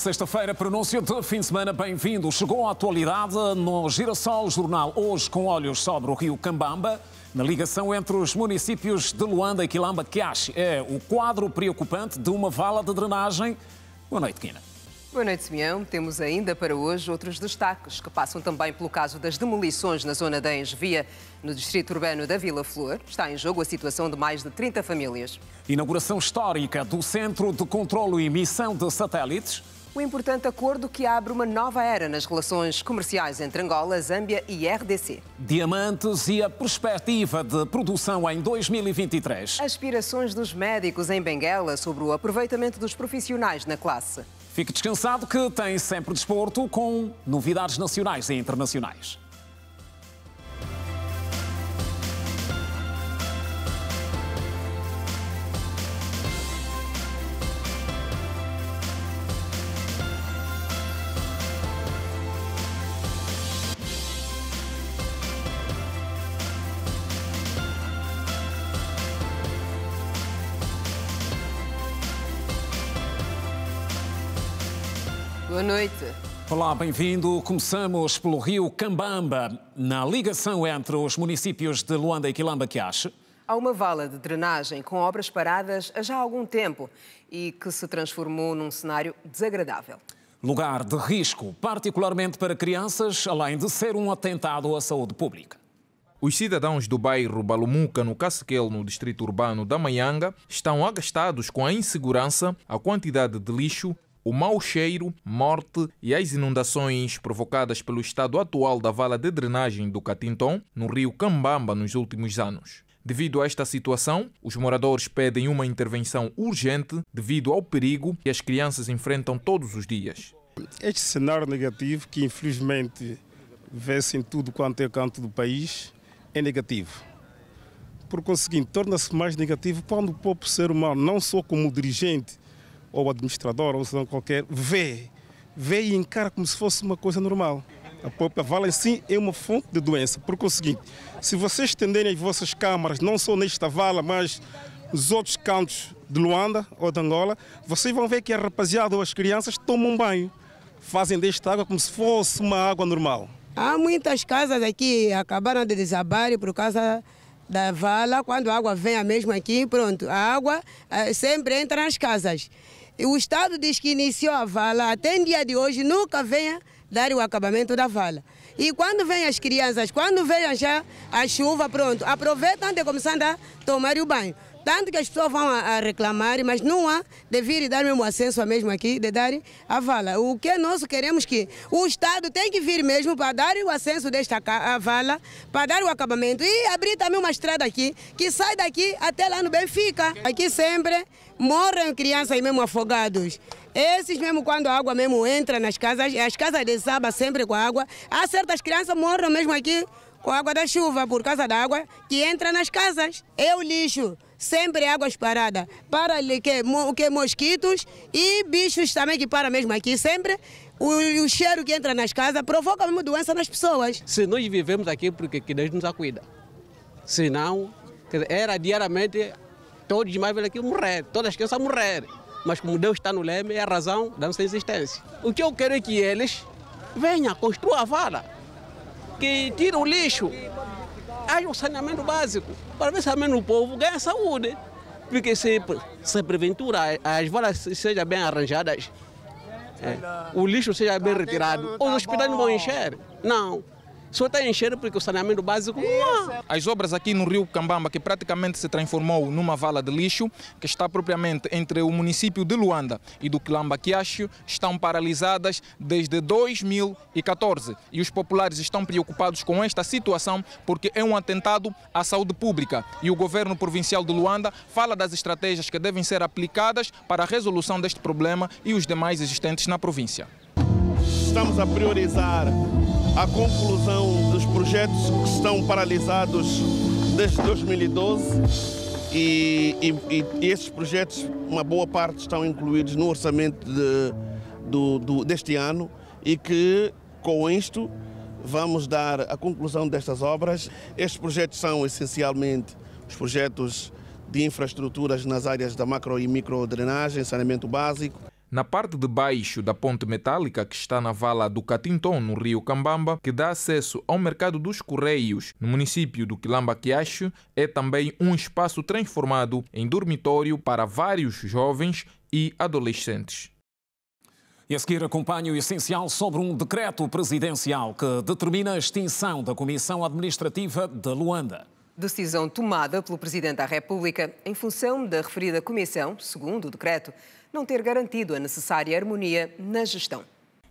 Sexta-feira, pronúncio de fim de semana, bem-vindo. Chegou a atualidade no Girassol Jornal, hoje com olhos sobre o rio Cambamba, na ligação entre os municípios de Luanda e Quilamba-Quiache. É o quadro preocupante de uma vala de drenagem. Boa noite, Quina. Boa noite, Simeão. Temos ainda para hoje outros destaques que passam também pelo caso das demolições na zona da Engevia, no distrito urbano da Vila Flor. Está em jogo a situação de mais de 30 famílias. Inauguração histórica do Centro de Controlo e Emissão de Satélites. Um importante acordo que abre uma nova era nas relações comerciais entre Angola, Zâmbia e RDC. Diamantes e a perspectiva de produção em 2023. Aspirações dos médicos em Benguela sobre o aproveitamento dos profissionais na classe. Fique descansado que tem sempre desporto com novidades nacionais e internacionais. Boa noite. Olá, bem-vindo. Começamos pelo rio Cambamba, na ligação entre os municípios de Luanda e Quilamba-Quiache. Há uma vala de drenagem com obras paradas há já algum tempo e que se transformou num cenário desagradável. Lugar de risco, particularmente para crianças, além de ser um atentado à saúde pública. Os cidadãos do bairro Balumuca, no Cacequel, no distrito urbano da Maianga, estão agastados com a insegurança, a quantidade de lixo, o mau cheiro, morte e as inundações provocadas pelo estado atual da vala de drenagem do Catinton, no rio Cambamba, nos últimos anos. Devido a esta situação, os moradores pedem uma intervenção urgente devido ao perigo que as crianças enfrentam todos os dias. Este cenário negativo, que infelizmente vê-se em tudo quanto é canto do país, é negativo. Por conseguinte, torna-se mais negativo quando o próprio ser humano, não só como dirigente, ou administrador, ou cidadão qualquer, vê e encara como se fosse uma coisa normal. A própria vala em si é uma fonte de doença. Por conseguinte, se vocês estenderem as vossas câmaras, não só nesta vala, mas nos outros cantos de Luanda ou de Angola, vocês vão ver que a rapaziada ou as crianças tomam banho, fazem desta água como se fosse uma água normal. Há muitas casas aqui que acabaram de desabar por causa da vala. Quando a água vem mesmo aqui, pronto, a água sempre entra nas casas. O Estado diz que iniciou a vala, até em dia de hoje nunca venha dar o acabamento da vala. E quando vem as crianças, quando vem já a chuva, pronto, aproveitam de começar a tomar o banho. Tanto que as pessoas vão a reclamar, mas não há de vir e dar mesmo acesso mesmo aqui, de dar a vala. O que nós queremos que o Estado tem que vir mesmo para dar o acesso desta vala, para dar o acabamento e abrir também uma estrada aqui, que sai daqui até lá no Benfica. Aqui sempre morrem crianças mesmo afogados. Esses mesmo, quando a água mesmo entra nas casas, as casas desabam sempre com a água. Há certas crianças morrem mesmo aqui com a água da chuva, por causa da água que entra nas casas. É o lixo. Sempre águas paradas, para que mosquitos e bichos também que param mesmo aqui. Sempre o cheiro que entra nas casas provoca mesmo doença nas pessoas. Se nós vivemos aqui porque que Deus nos acuida. Senão, era diariamente todos mais velhos aqui morrer, todas as crianças morrer. Mas como Deus está no leme, é a razão da nossa existência. O que eu quero é que eles venham, construam a vala, que tirem o lixo. Haja um saneamento básico, para ver se também o povo ganha saúde. Porque se porventura as valas sejam bem arranjadas, o lixo seja bem retirado, os hospitais não vão encher. Não. Só está enchendo porque o saneamento básico não há. As obras aqui no rio Cambamba, que praticamente se transformou numa vala de lixo, que está propriamente entre o município de Luanda e do Quilamba-Quiache, estão paralisadas desde 2014. E os populares estão preocupados com esta situação porque é um atentado à saúde pública. E o governo provincial de Luanda fala das estratégias que devem ser aplicadas para a resolução deste problema e os demais existentes na província. Estamos a priorizar a conclusão dos projetos que estão paralisados desde 2012 e esses projetos, uma boa parte, estão incluídos no orçamento deste ano e que, com isto, vamos dar a conclusão destas obras. Estes projetos são, essencialmente, os projetos de infraestruturas nas áreas da macro e micro drenagem, saneamento básico. na parte de baixo da ponte metálica que está na vala do Catinton, no rio Cambamba, que dá acesso ao mercado dos Correios, no município do Quilamba Quiacho, é também um espaço transformado em dormitório para vários jovens e adolescentes. E a seguir acompanha o essencial sobre um decreto presidencial que determina a extinção da Comissão Administrativa de Luanda. Decisão tomada pelo Presidente da República em função da referida comissão, segundo o decreto, não ter garantido a necessária harmonia na gestão.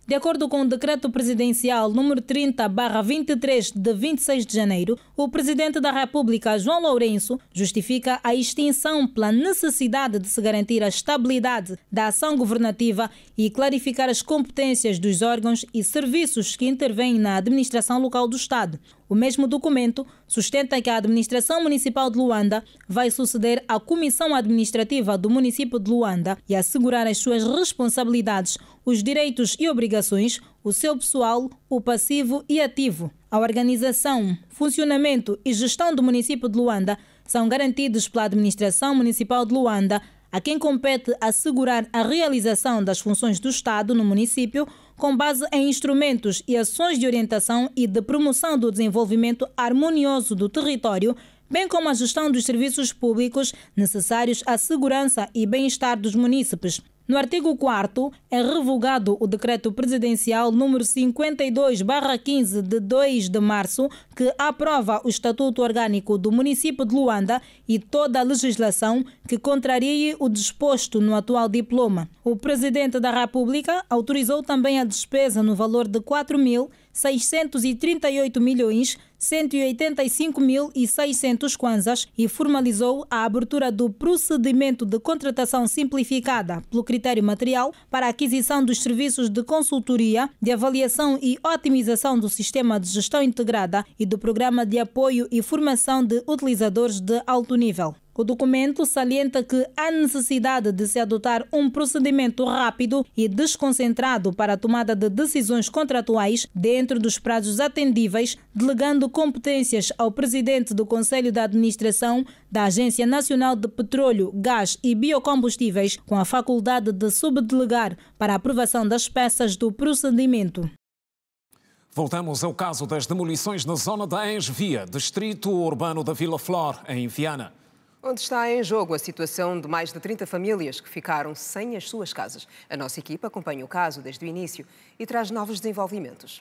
De acordo com o Decreto Presidencial número 30/23 de 26 de janeiro, o Presidente da República, João Lourenço, justifica a extinção pela necessidade de se garantir a estabilidade da ação governativa e clarificar as competências dos órgãos e serviços que intervêm na administração local do Estado. O mesmo documento sustenta que a administração municipal de Luanda vai suceder à Comissão Administrativa do município de Luanda e assegurar as suas responsabilidades, os direitos e obrigações, o seu pessoal, o passivo e ativo. A organização, funcionamento e gestão do município de Luanda são garantidos pela administração municipal de Luanda, a quem compete assegurar a realização das funções do Estado no município com base em instrumentos e ações de orientação e de promoção do desenvolvimento harmonioso do território, bem como a gestão dos serviços públicos necessários à segurança e bem-estar dos munícipes. No artigo 4º, é revogado o Decreto Presidencial número 52/15 de 2 de março, que aprova o Estatuto Orgânico do município de Luanda e toda a legislação que contrarie o disposto no atual diploma. O Presidente da República autorizou também a despesa no valor de 4.638.185.600 kwanzas e formalizou a abertura do procedimento de contratação simplificada pelo critério material para a aquisição dos serviços de consultoria, de avaliação e otimização do sistema de gestão integrada e do programa de apoio e formação de utilizadores de alto nível. O documento salienta que há necessidade de se adotar um procedimento rápido e desconcentrado para a tomada de decisões contratuais dentro dos prazos atendíveis, delegando competências ao Presidente do Conselho de Administração da Agência Nacional de Petróleo, Gás e Biocombustíveis, com a faculdade de subdelegar para a aprovação das peças do procedimento. Voltamos ao caso das demolições na zona da Ensvia, distrito urbano da Vila Flor, em Viana, onde está em jogo a situação de mais de 30 famílias que ficaram sem as suas casas. A nossa equipa acompanha o caso desde o início e traz novos desenvolvimentos.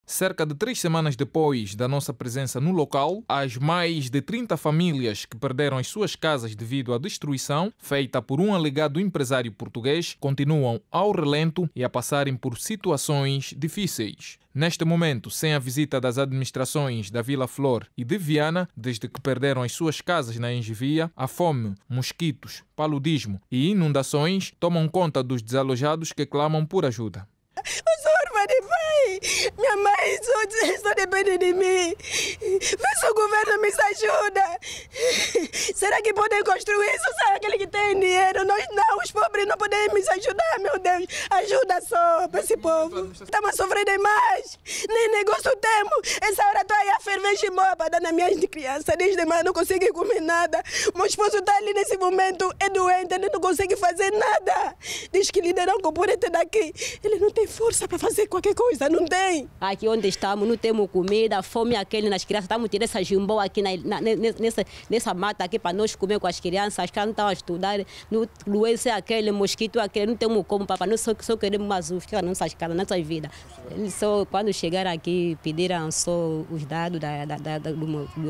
Cerca de 3 semanas depois da nossa presença no local, as mais de 30 famílias que perderam as suas casas devido à destruição feita por um alegado empresário português continuam ao relento e a passarem por situações difíceis. Neste momento, sem a visita das administrações da Vila Flor e de Viana, desde que perderam as suas casas na Ensvia, a fome, mosquitos, paludismo e inundações tomam conta dos desalojados que clamam por ajuda. Minha mãe só depende de mim. Vê se o governo me ajuda. Será que podem construir isso? Será aquele que tem dinheiro? Nós não, os pobres não podem me ajudar, meu Deus. Ajuda só para esse povo. Estamos sofrendo demais. Nem negócio temos. Essa hora estou aí a ferver chimó para dar nas minhas crianças. Desde manhã não consigo comer nada. Meu esposo está ali nesse momento, é doente, ele não consegue fazer nada. Diz que liderar um componente daqui. Ele não tem força para fazer qualquer coisa, não tem. Aqui onde estamos, não temos comida, a fome é aquele nas crianças. Estamos tirando essa jimbó aqui nessa mata aqui para nós comer com as crianças. As crianças não estão a estudar, doença é aquele, mosquito é aquele, não temos como, papai. Nós só queremos mais ficar nas nossas casas, nas nossas vidas. Eles só, quando chegaram aqui, pediram só os dados da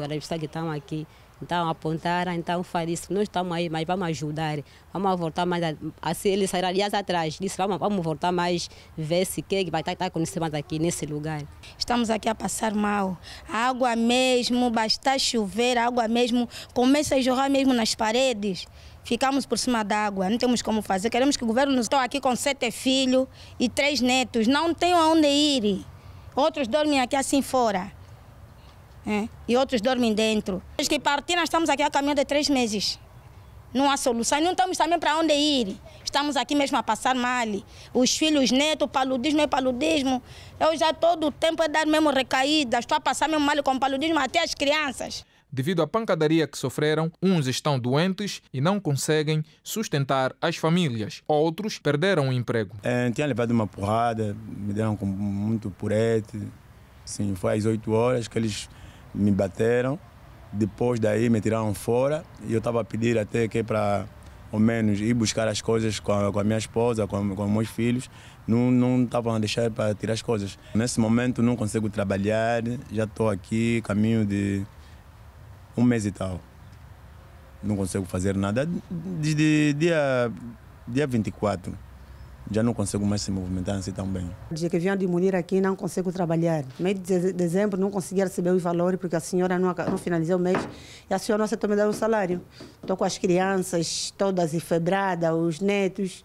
revista que estão aqui. Então apontaram, então faz isso, nós estamos aí, mas vamos ajudar, vamos voltar mais, assim eles saíram aliás atrás, disse vamos voltar mais, ver se que vai estar acontecendo mais aqui nesse lugar. Estamos aqui a passar mal, a água mesmo, basta chover, a água mesmo começa a jorrar mesmo nas paredes. Ficamos por cima da água, não temos como fazer, queremos que o governo nos dê aqui com 7 filhos e 3 netos, não tem aonde ir, outros dormem aqui assim fora. E outros dormem dentro. Desde que partir, nós estamos aqui a caminho de 3 meses. Não há solução, não temos também para onde ir. Estamos aqui mesmo a passar mal. Os filhos, netos, paludismo é paludismo. Eu já todo o tempo é dar mesmo recaída. Estou a passar mesmo mal com paludismo até as crianças. devido à pancadaria que sofreram. Uns estão doentes e não conseguem sustentar as famílias. Outros perderam o emprego. Tinha levado uma porrada, me deram com muito purete. Sim, foi às 8 horas que eles me bateram. Depois daí me tiraram fora e eu estava a pedir até que para, ao menos, ir buscar as coisas com a minha esposa, com meus filhos. Não estavam a deixar para tirar as coisas. Nesse momento não consigo trabalhar, já estou aqui, caminho de 1 mês e tal. Não consigo fazer nada. Desde dia 24, já não consigo mais se movimentar assim tão bem. Desde que vim diminuir aqui, não consigo trabalhar. No mês de dezembro não conseguia receber o valor porque a senhora não finalizou o mês e a senhora não aceitou me dar o salário. Estou com as crianças todas enfebradas, os netos.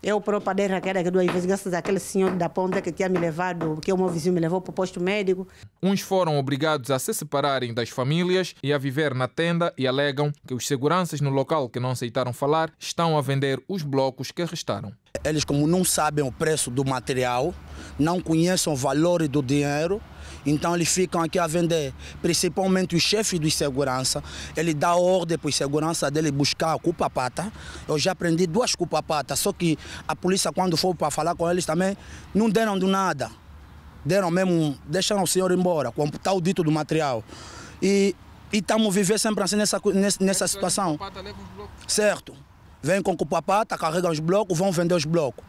Eu própria dei raquete aqui 2 vezes, graças àquele senhor da ponta que tinha me levado, que o meu vizinho me levou para o posto médico. Uns foram obrigados a se separarem das famílias e a viver na tenda e alegam que os seguranças no local que não aceitaram falar estão a vender os blocos que restaram. Eles, como não sabem o preço do material, não conhecem o valor do dinheiro, então eles ficam aqui a vender. Principalmente o chefe de segurança, ele dá ordem para os segurança dele buscar a cupa-pata. Eu já aprendi 2 cupa-patas, só que a polícia, quando for para falar com eles também, não deram de nada. Deram mesmo, deixaram o senhor embora, com o tal dito do material. E estamos a viver sempre assim nessa situação. Certo. Vêm com cupa-pata, carregam os blocos, vão vender os blocos.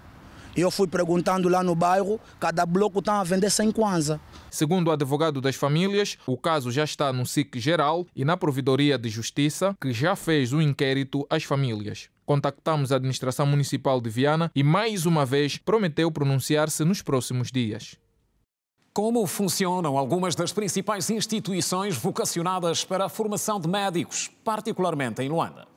E eu fui perguntando lá no bairro, cada bloco está a vender 100 kwanza. Segundo o advogado das famílias, o caso já está no SIC geral e na Provedoria de Justiça, que já fez um inquérito às famílias. Contactamos a administração municipal de Viana e mais uma vez prometeu pronunciar-se nos próximos dias. Como funcionam algumas das principais instituições vocacionadas para a formação de médicos, particularmente em Luanda?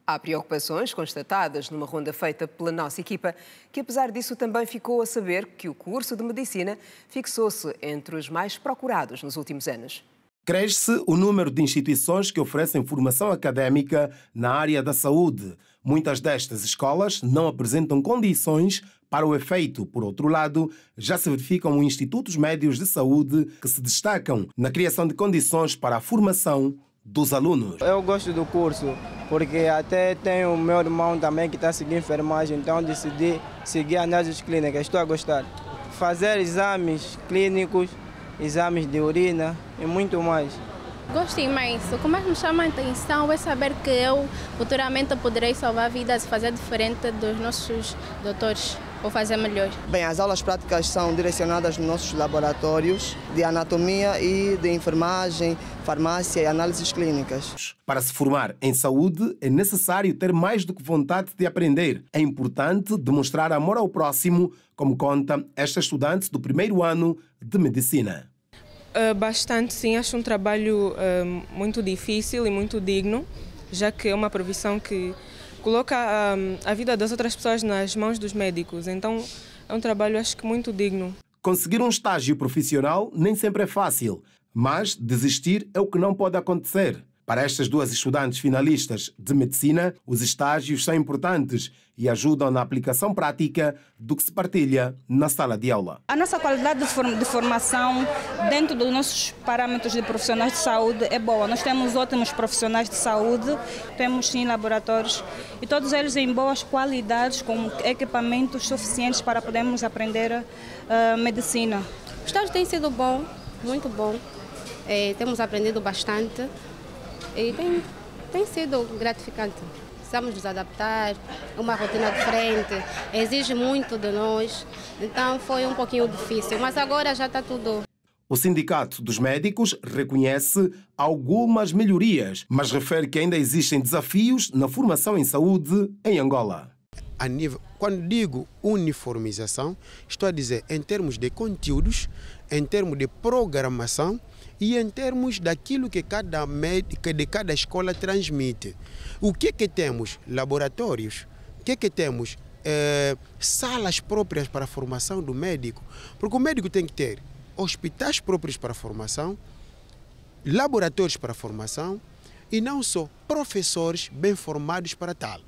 Há preocupações constatadas numa ronda feita pela nossa equipa, que apesar disso também ficou a saber que o curso de Medicina fixou-se entre os mais procurados nos últimos anos. Cresce o número de instituições que oferecem formação académica na área da saúde. Muitas destas escolas não apresentam condições para o efeito. Por outro lado, já se verificam institutos médios de saúde que se destacam na criação de condições para a formação dos alunos. Eu gosto do curso, porque até tenho o meu irmão também que está a seguir enfermagem, então decidi seguir análises clínicas, estou a gostar. Fazer exames clínicos, exames de urina e muito mais. Gosto imenso. O que mais me chama a atenção é saber que eu futuramente poderei salvar vidas e fazer diferente dos nossos doutores. Vou fazer melhor. Bem, as aulas práticas são direcionadas nos nossos laboratórios de anatomia e de enfermagem, farmácia e análises clínicas. Para se formar em saúde, é necessário ter mais do que vontade de aprender. É importante demonstrar amor ao próximo, como conta esta estudante do 1º ano de Medicina. Bastante, sim. Acho um trabalho muito difícil e muito digno, já que é uma profissão que coloca a vida das outras pessoas nas mãos dos médicos. Então, é um trabalho, acho que, muito digno. Conseguir um estágio profissional nem sempre é fácil, mas desistir é o que não pode acontecer. Para estas 2 estudantes finalistas de Medicina, os estágios são importantes e ajudam na aplicação prática do que se partilha na sala de aula. A nossa qualidade de formação dentro dos nossos parâmetros de profissionais de saúde é boa. Nós temos ótimos profissionais de saúde, temos sim laboratórios e todos eles em boas qualidades, com equipamentos suficientes para podermos aprender medicina. O estágio tem sido bom, muito bom. Temos aprendido bastante. E tem sido gratificante. Precisamos nos adaptar, uma rotina diferente, exige muito de nós, então foi um pouquinho difícil, mas agora já está tudo. O Sindicato dos Médicos reconhece algumas melhorias, mas refere que ainda existem desafios na formação em saúde em Angola. Quando digo uniformização, estou a dizer em termos de conteúdos, em termos de programação, e em termos daquilo que cada escola transmite. O que temos? Laboratórios. O que temos? Salas próprias para a formação do médico. Porque o médico tem que ter hospitais próprios para a formação, laboratórios para a formação e não só professores bem formados para tal.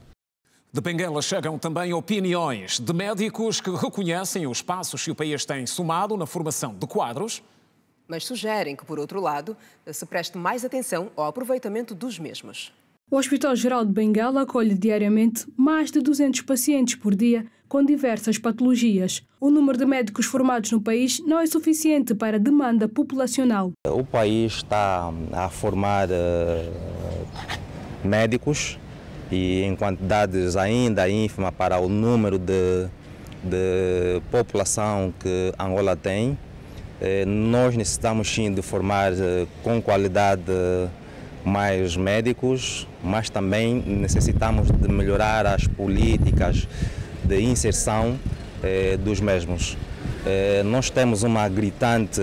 De Benguela chegam também opiniões de médicos que reconhecem os passos que o país tem somado na formação de quadros Mas sugerem que, por outro lado, se preste mais atenção ao aproveitamento dos mesmos. O Hospital Geral de Benguela acolhe diariamente mais de 200 pacientes por dia com diversas patologias. O número de médicos formados no país não é suficiente para a demanda populacional. O país está a formar médicos e em quantidades ainda ínfima para o número de população que Angola tem. Nós necessitamos sim de formar com qualidade mais médicos, mas também necessitamos de melhorar as políticas de inserção dos mesmos. Nós temos uma gritante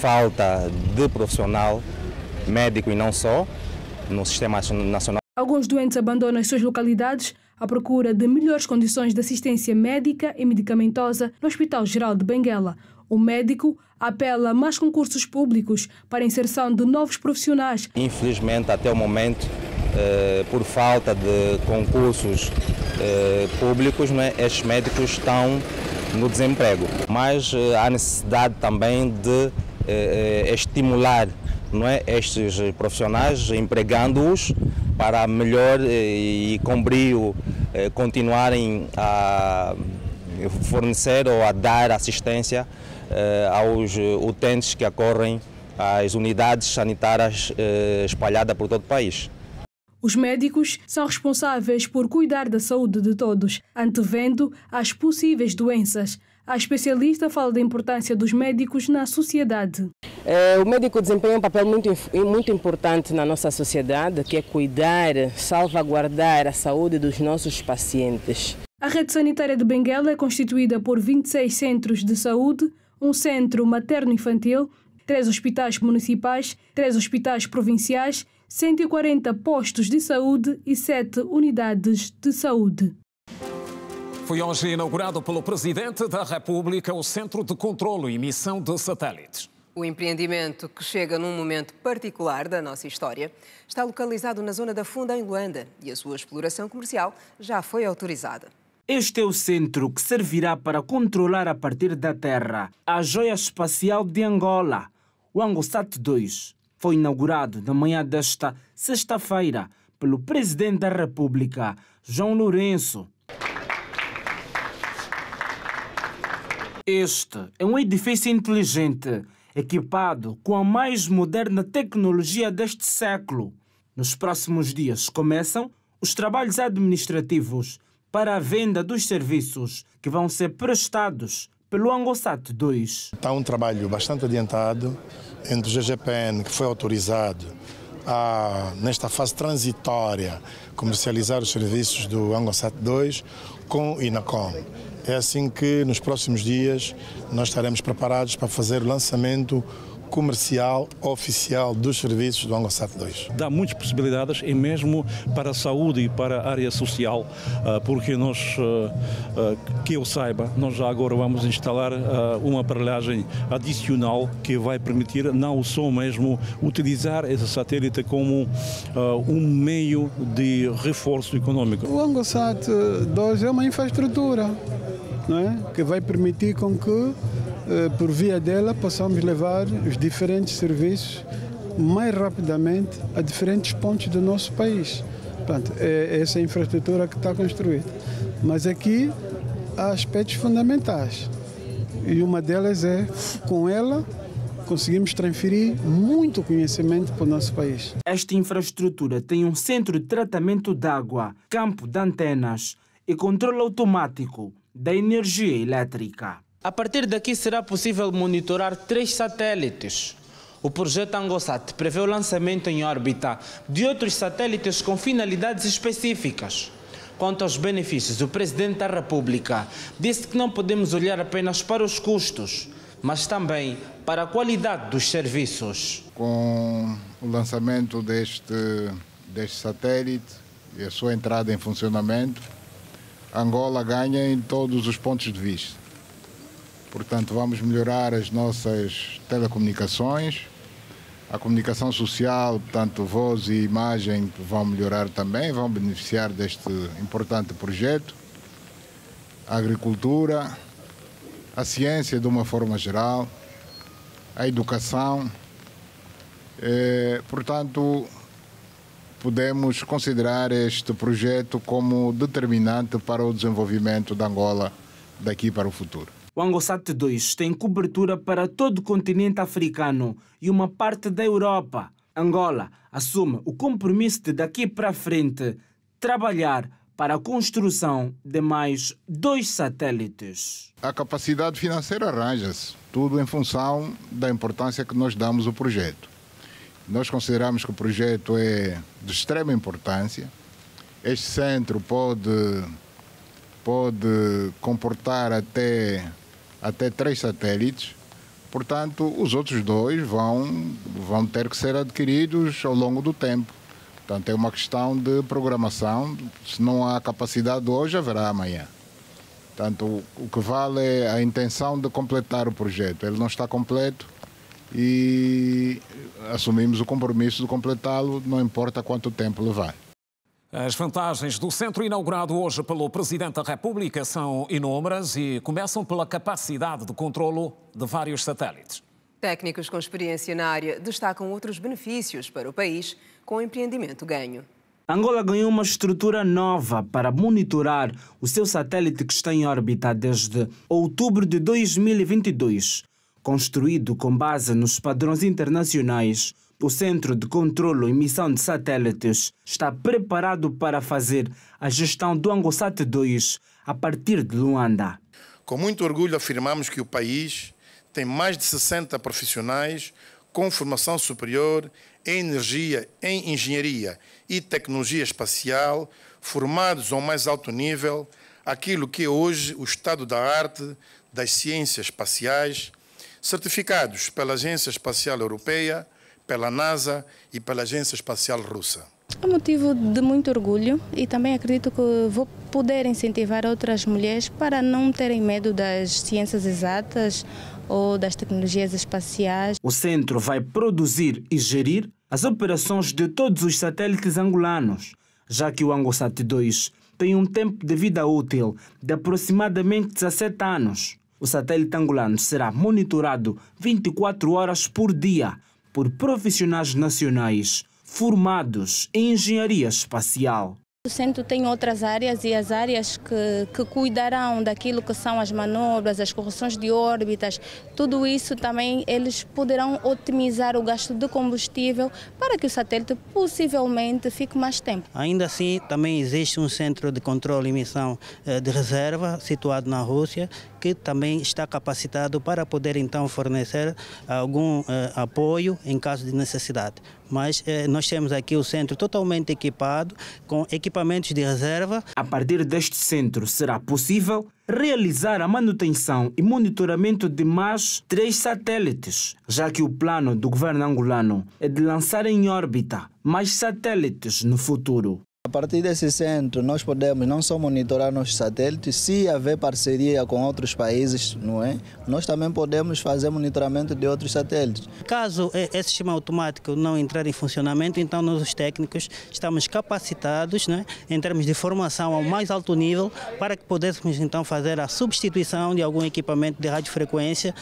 falta de profissional médico e não só no Sistema Nacional. Alguns doentes abandonam as suas localidades à procura de melhores condições de assistência médica e medicamentosa no Hospital Geral de Benguela. O médico apela a mais concursos públicos para a inserção de novos profissionais. Infelizmente, até o momento, por falta de concursos públicos, estes médicos estão no desemprego. Mas há necessidade também de estimular estes profissionais, empregando-os para melhor e com brio continuarem a fornecer ou a dar assistência aos utentes que acorrem às unidades sanitárias espalhadas por todo o país. Os médicos são responsáveis por cuidar da saúde de todos, antevendo as possíveis doenças. A especialista fala da importância dos médicos na sociedade. O médico desempenha um papel muito importante na nossa sociedade, que é cuidar, salvaguardar a saúde dos nossos pacientes. A rede sanitária de Benguela é constituída por 26 centros de saúde, um centro materno-infantil, 3 hospitais municipais, 3 hospitais provinciais, 140 postos de saúde e 7 unidades de saúde. Foi hoje inaugurado pelo Presidente da República o Centro de Controlo e Emissão de Satélites. O empreendimento, que chega num momento particular da nossa história, está localizado na zona da Funda, em Luanda, e a sua exploração comercial já foi autorizada. Este é o centro que servirá para controlar a partir da Terra a joia espacial de Angola, o Angosat 2. Foi inaugurado na manhã desta sexta-feira pelo Presidente da República, João Lourenço. Este é um edifício inteligente, equipado com a mais moderna tecnologia deste século. Nos próximos dias começam os trabalhos administrativos para a venda dos serviços que vão ser prestados pelo Angosat 2. Está um trabalho bastante adiantado entre o GGPN, que foi autorizado nesta fase transitória, comercializar os serviços do Angosat 2 com o INACOM. É assim que nos próximos dias nós estaremos preparados para fazer o lançamento comercial oficial dos serviços do Angosat 2. Dá muitas possibilidades, e mesmo para a saúde e para a área social, porque nós, que eu saiba, nós já agora vamos instalar uma aparelhagem adicional que vai permitir não só mesmo utilizar esse satélite como um meio de reforço econômico. O Angosat 2 é uma infraestrutura, não é? Que vai permitir com que por via dela possamos levar os diferentes serviços mais rapidamente a diferentes pontos do nosso país. Portanto, é essa infraestrutura que está construída. Mas aqui há aspectos fundamentais e uma delas é, com ela, conseguimos transferir muito conhecimento para o nosso país. Esta infraestrutura tem um centro de tratamento de água, campo de antenas e controle automático da energia elétrica. A partir daqui será possível monitorar 3 satélites. O projeto Angosat prevê o lançamento em órbita de outros satélites com finalidades específicas. Quanto aos benefícios, o Presidente da República disse que não podemos olhar apenas para os custos, mas também para a qualidade dos serviços. Com o lançamento deste satélite e a sua entrada em funcionamento, Angola ganha em todos os pontos de vista. Portanto, vamos melhorar as nossas telecomunicações, a comunicação social, portanto, voz e imagem vão melhorar também, vão beneficiar deste importante projeto, a agricultura, a ciência de uma forma geral, a educação. Portanto, podemos considerar este projeto como determinante para o desenvolvimento da Angola daqui para o futuro. O ANGOSAT 2 tem cobertura para todo o continente africano e uma parte da Europa. Angola assume o compromisso de daqui para frente trabalhar para a construção de mais 2 satélites. A capacidade financeira arranja-se, tudo em função da importância que nós damos ao projeto. Nós consideramos que o projeto é de extrema importância. Este centro pode comportar até 3 satélites. Portanto, os outros 2 vão ter que ser adquiridos ao longo do tempo. Portanto, é uma questão de programação. Se não há capacidade hoje, haverá amanhã. Portanto, o que vale é a intenção de completar o projeto. Ele não está completo e assumimos o compromisso de completá-lo, não importa quanto tempo levar. As vantagens do centro inaugurado hoje pelo Presidente da República são inúmeras e começam pela capacidade de controlo de vários satélites. Técnicos com experiência na área destacam outros benefícios para o país com o empreendimento ganho. Angola ganhou uma estrutura nova para monitorar o seu satélite que está em órbita desde outubro de 2022. Construído com base nos padrões internacionais, o Centro de Controlo e Missão de Satélites está preparado para fazer a gestão do ANGOSAT 2 a partir de Luanda. Com muito orgulho afirmamos que o país tem mais de 60 profissionais com formação superior em energia, em engenharia e tecnologia espacial, formados ao mais alto nível, aquilo que é hoje o estado da arte das ciências espaciais, certificados pela Agência Espacial Europeia, pela NASA e pela Agência Espacial Russa. É motivo de muito orgulho e também acredito que vou poder incentivar outras mulheres para não terem medo das ciências exatas ou das tecnologias espaciais. O centro vai produzir e gerir as operações de todos os satélites angolanos, já que o ANGOSAT 2 tem um tempo de vida útil de aproximadamente 17 anos. O satélite angolano será monitorado 24 horas por dia por profissionais nacionais formados em engenharia espacial. O centro tem outras áreas e as áreas que cuidarão daquilo que são as manobras, as correções de órbitas, tudo isso também eles poderão otimizar o gasto de combustível para que o satélite possivelmente fique mais tempo. Ainda assim, também existe um centro de controle e missão de reserva situado na Rússia, que também está capacitado para poder então fornecer algum apoio em caso de necessidade. Mas nós temos aqui o centro totalmente equipado, com equipamentos de reserva. A partir deste centro será possível realizar a manutenção e monitoramento de mais 3 satélites, já que o plano do governo angolano é de lançar em órbita mais satélites no futuro. A partir desse centro, nós podemos não só monitorar nossos satélites, se haver parceria com outros países, não é? Nós também podemos fazer monitoramento de outros satélites. Caso esse sistema automático não entrar em funcionamento, então nós, os técnicos, estamos capacitados, né, em termos de formação ao mais alto nível, para que pudéssemos então fazer a substituição de algum equipamento de radiofrequência,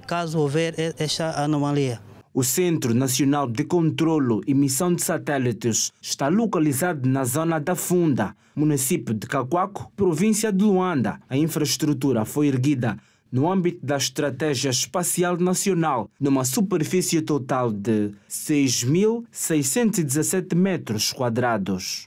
caso houver esta anomalia. O Centro Nacional de Controlo e Missão de Satélites está localizado na zona da Funda, município de Cacoaco, província de Luanda. A infraestrutura foi erguida no âmbito da Estratégia Espacial Nacional, numa superfície total de 6.617 metros quadrados.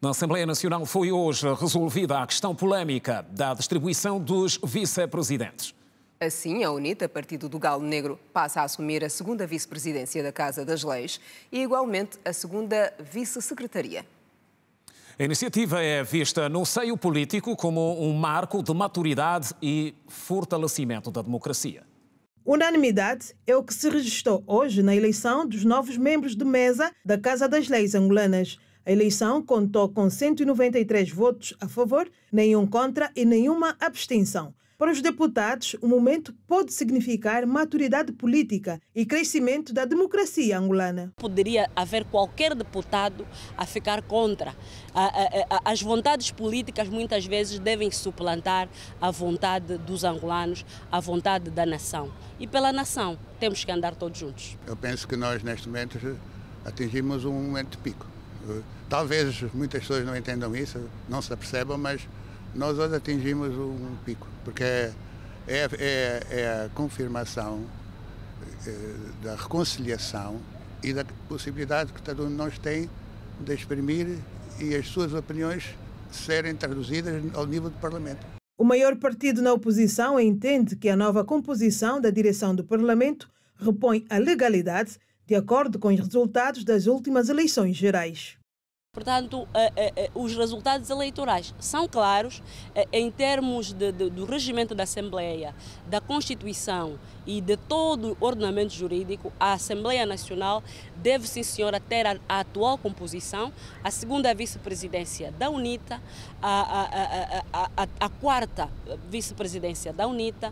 Na Assembleia Nacional foi hoje resolvida a questão polémica da distribuição dos vice-presidentes. Assim, a UNITA, partido do Galo Negro, passa a assumir a segunda vice-presidência da Casa das Leis e, igualmente, a segunda vice-secretaria. A iniciativa é vista no seio político como um marco de maturidade e fortalecimento da democracia. Unanimidade é o que se registrou hoje na eleição dos novos membros de mesa da Casa das Leis angolanas. A eleição contou com 193 votos a favor, nenhum contra e nenhuma abstenção. Para os deputados, o momento pode significar maturidade política e crescimento da democracia angolana. Poderia haver qualquer deputado a ficar contra. As vontades políticas muitas vezes devem suplantar a vontade dos angolanos, a vontade da nação. E pela nação temos que andar todos juntos. Eu penso que nós neste momento atingimos um momento de pico. Talvez muitas pessoas não entendam isso, não se apercebam, mas nós hoje atingimos um pico, porque é a confirmação da reconciliação e da possibilidade que cada um de nós tem de exprimir e as suas opiniões serem traduzidas ao nível do Parlamento. O maior partido na oposição entende que a nova composição da direção do Parlamento repõe a legalidade de acordo com os resultados das últimas eleições gerais. Portanto, os resultados eleitorais são claros em termos do regimento da Assembleia, da Constituição e de todo o ordenamento jurídico. A Assembleia Nacional deve, sim senhora, ter a atual composição, a segunda vice-presidência da UNITA, a quarta vice-presidência da UNITA,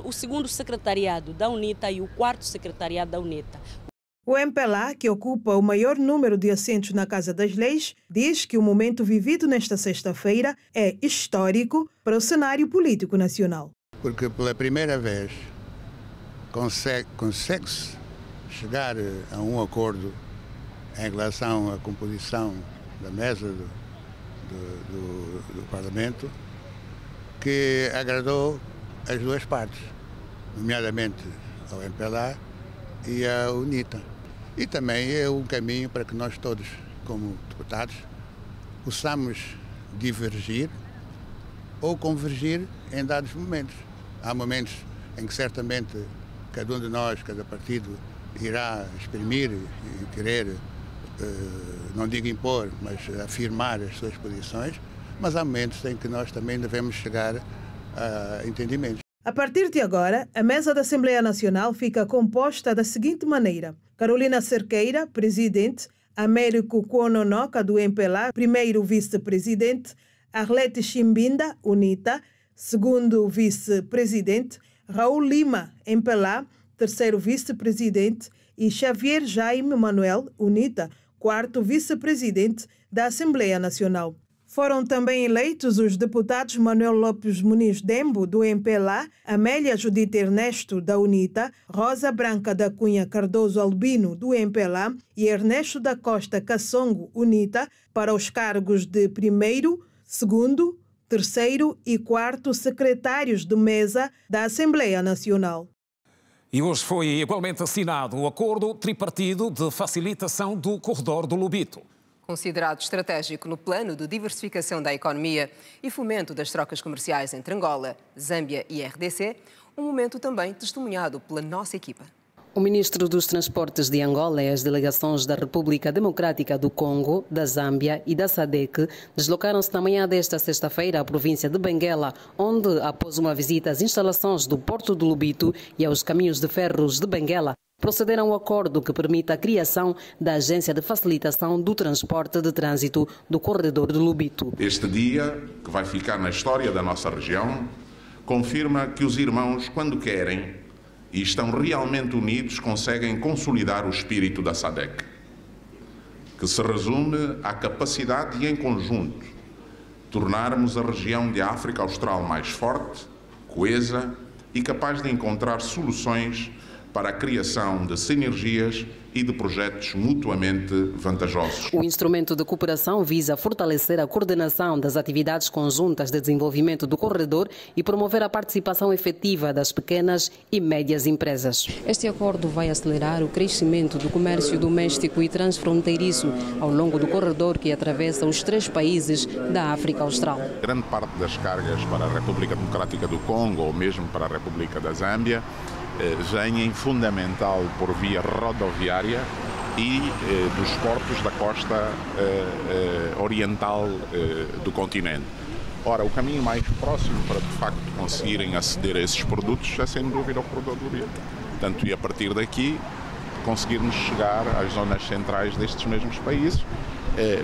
o segundo secretariado da UNITA e o quarto secretariado da UNITA. O MPLA, que ocupa o maior número de assentos na Casa das Leis, diz que o momento vivido nesta sexta-feira é histórico para o cenário político nacional. Porque pela primeira vez consegue-se chegar a um acordo em relação à composição da mesa do Parlamento que agradou as duas partes, nomeadamente ao MPLA e à UNITA. E também é um caminho para que nós todos, como deputados, possamos divergir ou convergir em dados momentos. Há momentos em que certamente cada um de nós, cada partido, irá exprimir e querer, não digo impor, mas afirmar as suas posições, mas há momentos em que nós também devemos chegar a entendimentos. A partir de agora, a mesa da Assembleia Nacional fica composta da seguinte maneira: Carolina Cerqueira, presidente; Américo Kuononoka, do MPLA, primeiro vice-presidente; Arlete Chimbinda, UNITA, segundo vice-presidente; Raul Lima, MPLA, terceiro vice-presidente; e Xavier Jaime Manuel, UNITA, quarto vice-presidente da Assembleia Nacional. Foram também eleitos os deputados Manuel Lopes Muniz Dembo, do MPLA, Amélia Judite Ernesto, da UNITA, Rosa Branca da Cunha Cardoso Albino, do MPLA, e Ernesto da Costa Kassongo, UNITA, para os cargos de primeiro, segundo, terceiro e quarto secretários de mesa da Assembleia Nacional. E hoje foi igualmente assinado o acordo tripartido de facilitação do corredor do Lubito. Considerado estratégico no plano de diversificação da economia e fomento das trocas comerciais entre Angola, Zâmbia e RDC, um momento também testemunhado pela nossa equipa. O ministro dos Transportes de Angola e as delegações da República Democrática do Congo, da Zâmbia e da SADC deslocaram-se na manhã desta sexta-feira à província de Benguela, onde, após uma visita às instalações do Porto do Lubito e aos caminhos de ferros de Benguela, procederam ao acordo que permite a criação da Agência de Facilitação do Transporte de Trânsito do Corredor do Lubito. Este dia, que vai ficar na história da nossa região, confirma que os irmãos, quando querem e estão realmente unidos, conseguem consolidar o espírito da SADC, que se resume à capacidade de, em conjunto, tornarmos a região de África Austral mais forte, coesa e capaz de encontrar soluções para a criação de sinergias e de projetos mutuamente vantajosos. O instrumento de cooperação visa fortalecer a coordenação das atividades conjuntas de desenvolvimento do corredor e promover a participação efetiva das pequenas e médias empresas. Este acordo vai acelerar o crescimento do comércio doméstico e transfronteiriço ao longo do corredor que atravessa os 3 países da África Austral. Grande parte das cargas para a República Democrática do Congo ou mesmo para a República da Zâmbia vêm fundamental por via rodoviária e dos portos da costa oriental do continente. Ora, o caminho mais próximo para de facto conseguirem aceder a esses produtos é sem dúvida o corredor do Lubito. Portanto, e a partir daqui conseguirmos chegar às zonas centrais destes mesmos países,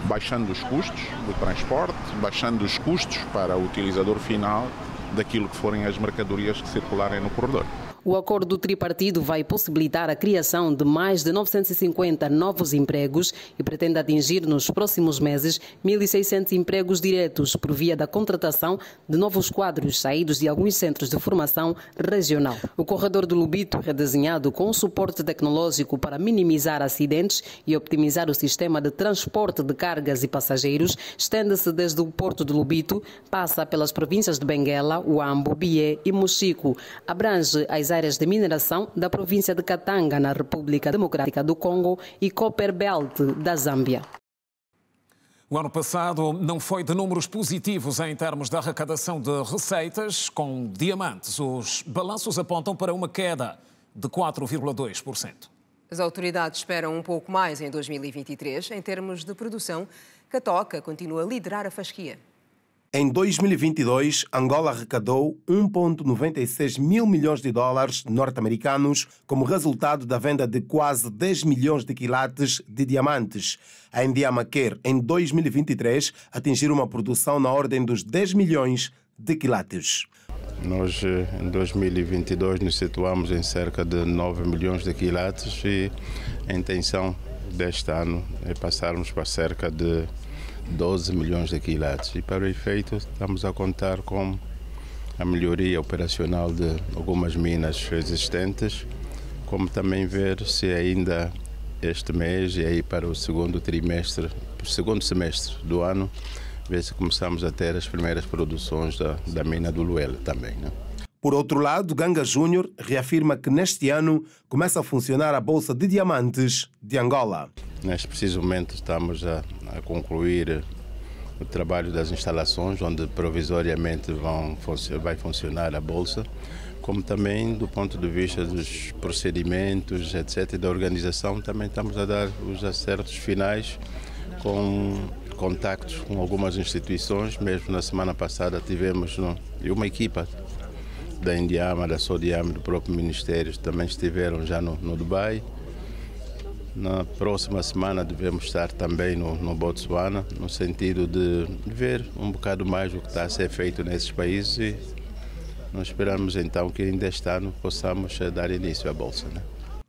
baixando os custos do transporte, baixando os custos para o utilizador final daquilo que forem as mercadorias que circularem no corredor. O acordo tripartido vai possibilitar a criação de mais de 950 novos empregos e pretende atingir nos próximos meses 1.600 empregos diretos por via da contratação de novos quadros saídos de alguns centros de formação regional. O corredor do Lubito, redesenhado com suporte tecnológico para minimizar acidentes e optimizar o sistema de transporte de cargas e passageiros, estende-se desde o porto de Lubito, passa pelas províncias de Benguela, Huambo, Bié e Mochico. Abrange as áreas de mineração da província de Katanga, na República Democrática do Congo, e Copperbelt, da Zâmbia. O ano passado não foi de números positivos em termos de arrecadação de receitas. Com diamantes, os balanços apontam para uma queda de 4,2%. As autoridades esperam um pouco mais em 2023. Em termos de produção, Catoca continua a liderar a fasquia. Em 2022, Angola arrecadou 1,96 mil milhões de dólares norte-americanos como resultado da venda de quase 10 milhões de quilates de diamantes. A Indiama quer, em 2023, atingir uma produção na ordem dos 10 milhões de quilates. Nós, em 2022, nos situamos em cerca de 9 milhões de quilates e a intenção deste ano é passarmos para cerca de 12 milhões de quilates. E para o efeito estamos a contar com a melhoria operacional de algumas minas existentes, como também ver se ainda este mês e aí para o segundo semestre do ano, ver se começamos a ter as primeiras produções da mina do Luela também, né? Por outro lado, Ganga Júnior reafirma que neste ano começa a funcionar a Bolsa de Diamantes de Angola. Neste preciso momento estamos a concluir o trabalho das instalações, onde provisoriamente vai funcionar a Bolsa, como também do ponto de vista dos procedimentos, etc., e da organização, também estamos a dar os acertos finais com contactos com algumas instituições. Mesmo na semana passada tivemos uma equipa da Indiama, da Sodiama, do próprio Ministério, também estiveram já no Dubai. Na próxima semana devemos estar também no Botsuana, no sentido de ver um bocado mais o que está a ser feito nesses países, e nós esperamos então que ainda este ano possamos dar início à Bolsa, né?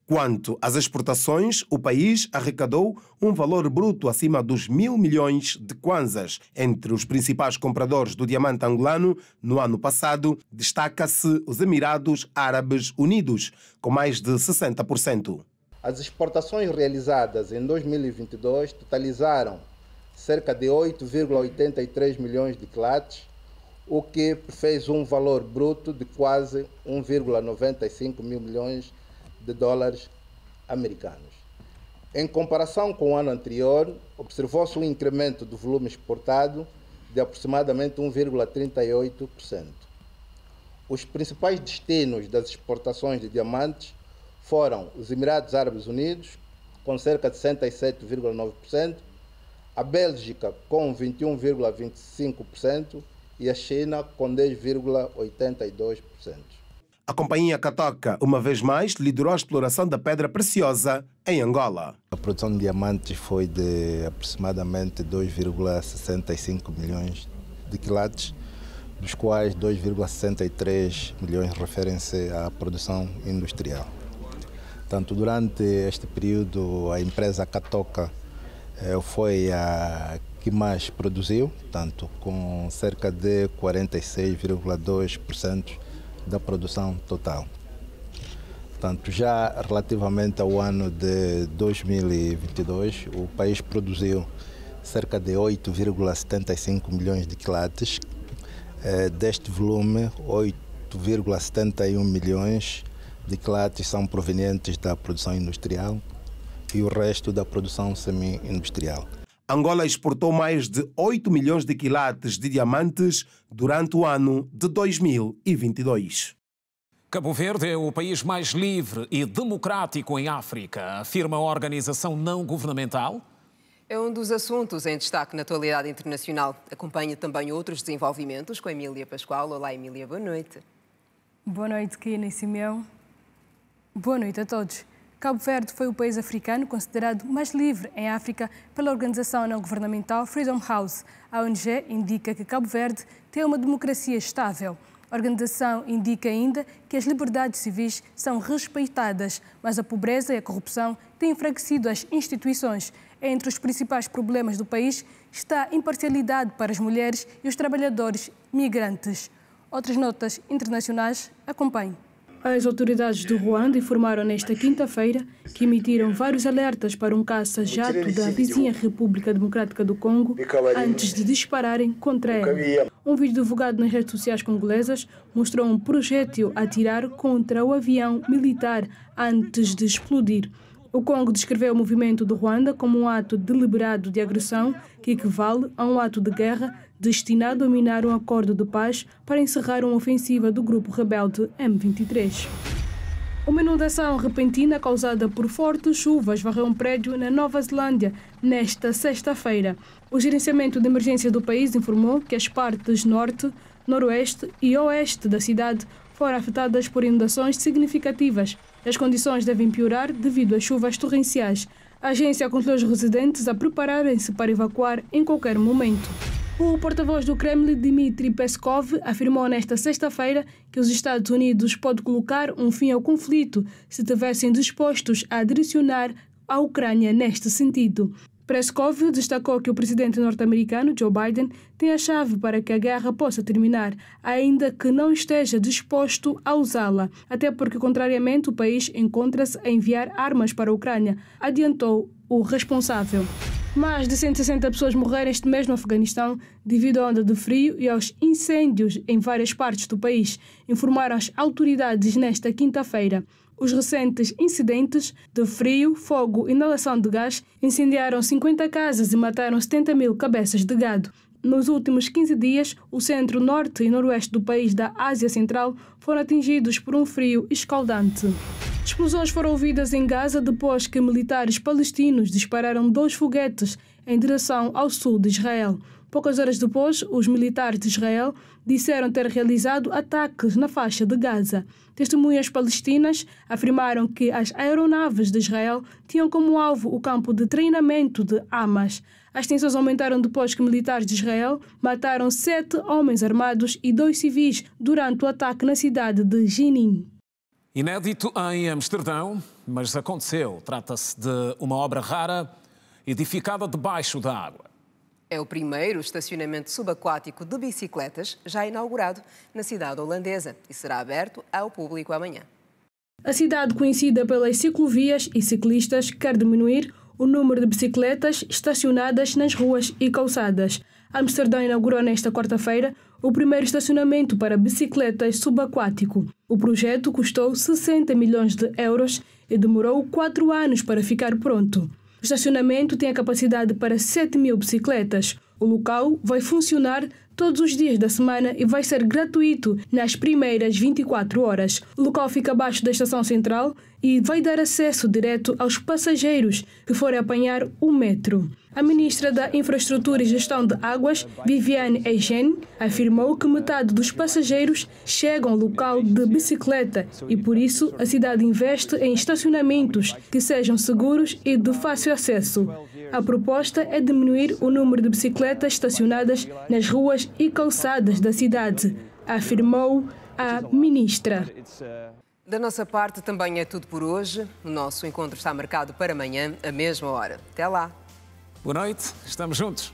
Quanto às exportações, o país arrecadou um valor bruto acima dos 1.000 milhões de kwanzas. Entre os principais compradores do diamante angolano, no ano passado, destaca-se os Emirados Árabes Unidos, com mais de 60%. As exportações realizadas em 2022 totalizaram cerca de 8,83 milhões de quilates, o que fez um valor bruto de quase 1,95 mil milhões de dólares americanos. Em comparação com o ano anterior, observou-se um incremento do volume exportado de aproximadamente 1,38%. Os principais destinos das exportações de diamantes foram os Emirados Árabes Unidos, com cerca de 67,9%, a Bélgica, com 21,25%, e a China, com 10,82%. A companhia Catoca, uma vez mais, liderou a exploração da pedra preciosa em Angola. A produção de diamantes foi de aproximadamente 2,65 milhões de quilates, dos quais 2,63 milhões referem-se à produção industrial. Tanto durante este período, a empresa Catoca foi a que mais produziu, tanto com cerca de 46,2% da produção total. Portanto, já relativamente ao ano de 2022, o país produziu cerca de 8,75 milhões de quilates. Deste volume, 8,71 milhões de quilates são provenientes da produção industrial e o resto da produção semi-industrial. Angola exportou mais de 8 milhões de quilates de diamantes durante o ano de 2022. Cabo Verde é o país mais livre e democrático em África, afirma a organização não governamental. É um dos assuntos em destaque na atualidade internacional. Acompanha também outros desenvolvimentos com Emília Pascoal. Olá, Emília, boa noite. Boa noite, Kina e Simeão. Boa noite a todos. Cabo Verde foi o país africano considerado mais livre em África pela organização não-governamental Freedom House. A ONG indica que Cabo Verde tem uma democracia estável. A organização indica ainda que as liberdades civis são respeitadas, mas a pobreza e a corrupção têm enfraquecido as instituições. Entre os principais problemas do país está a imparcialidade para as mulheres e os trabalhadores migrantes. Outras notas internacionais acompanhem. As autoridades do Ruanda informaram nesta quinta-feira que emitiram vários alertas para um caça-jato da vizinha República Democrática do Congo antes de dispararem contra ela. Um vídeo divulgado nas redes sociais congolesas mostrou um projétil a atirar contra o avião militar antes de explodir. O Congo descreveu o movimento do Ruanda como um ato deliberado de agressão que equivale a um ato de guerra destinado a minar um acordo de paz para encerrar uma ofensiva do grupo rebelde M23. Uma inundação repentina causada por fortes chuvas varreu um prédio na Nova Zelândia nesta sexta-feira. O gerenciamento de emergência do país informou que as partes norte, noroeste e oeste da cidade foram afetadas por inundações significativas. As condições devem piorar devido às chuvas torrenciais. A agência aconselhou os residentes a prepararem-se para evacuar em qualquer momento. O porta-voz do Kremlin, Dmitry Peskov, afirmou nesta sexta-feira que os Estados Unidos podem colocar um fim ao conflito se estivessem dispostos a direcionar a Ucrânia neste sentido. Peskov destacou que o presidente norte-americano, Joe Biden, tem a chave para que a guerra possa terminar, ainda que não esteja disposto a usá-la, até porque, contrariamente, o país encontra-se a enviar armas para a Ucrânia, adiantou o responsável. Mais de 160 pessoas morreram este mês no Afeganistão devido à onda de frio e aos incêndios em várias partes do país, informaram as autoridades nesta quinta-feira. Os recentes incidentes de frio, fogo e inalação de gás incendiaram 50 casas e mataram 70 mil cabeças de gado. Nos últimos 15 dias, o centro, norte e noroeste do país da Ásia Central foram atingidos por um frio escaldante. Explosões foram ouvidas em Gaza depois que militares palestinos dispararam 2 foguetes em direção ao sul de Israel. Poucas horas depois, os militares de Israel disseram ter realizado ataques na faixa de Gaza. Testemunhas palestinas afirmaram que as aeronaves de Israel tinham como alvo o campo de treinamento de Hamas. As tensões aumentaram depois que militares de Israel mataram 7 homens armados e 2 civis durante o ataque na cidade de Jenin. Inédito em Amsterdão, mas aconteceu. Trata-se de uma obra rara edificada debaixo da água. É o primeiro estacionamento subaquático de bicicletas já inaugurado na cidade holandesa e será aberto ao público amanhã. A cidade, conhecida pelas ciclovias e ciclistas, quer diminuir o número de bicicletas estacionadas nas ruas e calçadas. Amsterdão inaugurou nesta quarta-feira o primeiro estacionamento para bicicletas subaquático. O projeto custou 60 milhões de euros e demorou 4 anos para ficar pronto. O estacionamento tem a capacidade para 7 mil bicicletas. O local vai funcionar todos os dias da semana e vai ser gratuito nas primeiras 24 horas. O local fica abaixo da estação central e vai dar acesso direto aos passageiros que forem apanhar o metro. A ministra da Infraestrutura e Gestão de Águas, Viviane Eugène, afirmou que metade dos passageiros chegam ao local de bicicleta e, por isso, a cidade investe em estacionamentos que sejam seguros e de fácil acesso. A proposta é diminuir o número de bicicletas estacionadas nas ruas e calçadas da cidade, afirmou a ministra. Da nossa parte, também é tudo por hoje. O nosso encontro está marcado para amanhã, à mesma hora. Até lá. Boa noite, estamos juntos.